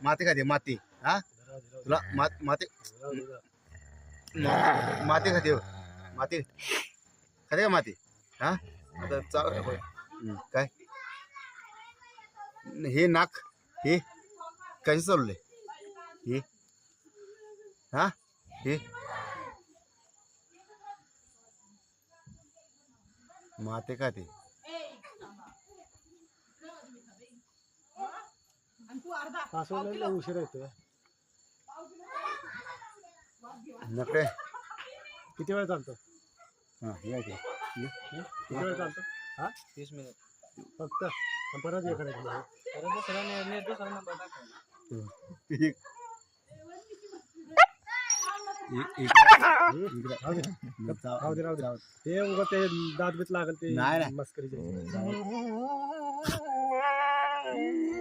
माती खाते माती. हा तुला माती माती खाते माती खाते का माती. हा आता काय हे नाक हे कसे चालले हे. हा हे माती खाते. उशीर येतो नकडे किती वेळ चालतो. हा हे आहे किती वेळ चालतो. हा 30 मिनिट फक्त परत हे करायचं. परत दुसरा नंबर टाकायचा. ते उगा ते दात बीत लागल ते नाही, नाही. मस्करीचे.